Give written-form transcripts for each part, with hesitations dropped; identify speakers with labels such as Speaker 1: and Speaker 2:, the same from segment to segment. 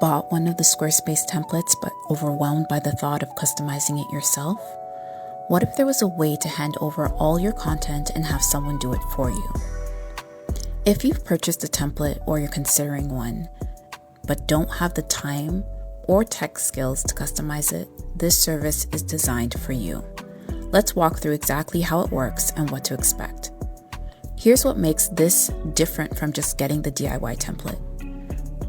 Speaker 1: bought one of the Squarespace templates but overwhelmed by the thought of customizing it yourself? What if there was a way to hand over all your content and have someone do it for you? If you've purchased a template or you're considering one, but don't have the time or tech skills to customize it, this service is designed for you. Let's walk through exactly how it works and what to expect. Here's what makes this different from just getting the DIY template.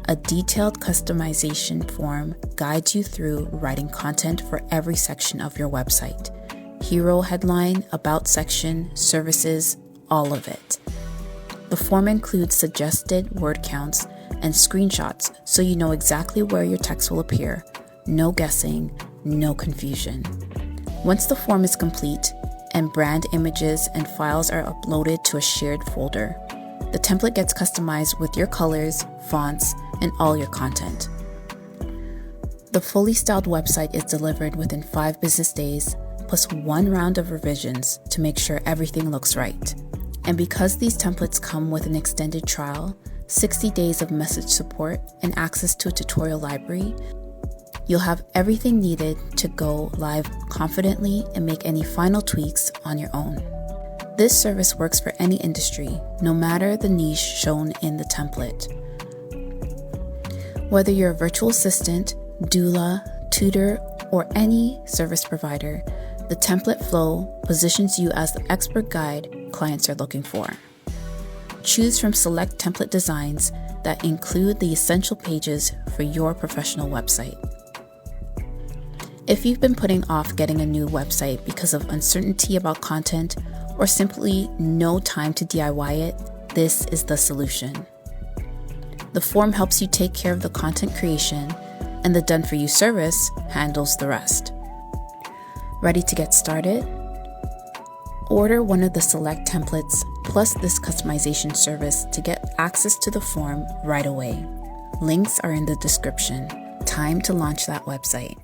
Speaker 1: A detailed customization form guides you through writing content for every section of your website. Hero headline, about section, services, all of it. The form includes suggested word counts and screenshots so you know exactly where your text will appear. No guessing, no confusion. Once the form is complete and brand images and files are uploaded to a shared folder, the template gets customized with your colors, fonts, and all your content. The fully styled website is delivered within 5 business days, plus 1 round of revisions to make sure everything looks right. And because these templates come with an extended trial, 60 days of message support, and access to a tutorial library, you'll have everything needed to go live confidently and make any final tweaks on your own. This service works for any industry, no matter the niche shown in the template. Whether you're a virtual assistant, doula, tutor, or any service provider, the template flow positions you as the expert guide clients are looking for. Choose from select template designs that include the essential pages for your professional website. If you've been putting off getting a new website because of uncertainty about content or simply no time to DIY it, this is the solution. The form helps you take care of the content creation, and the Done For You service handles the rest. Ready to get started? Order one of the select templates plus this customization service to get access to the form right away. Links are in the description. Time to launch that website.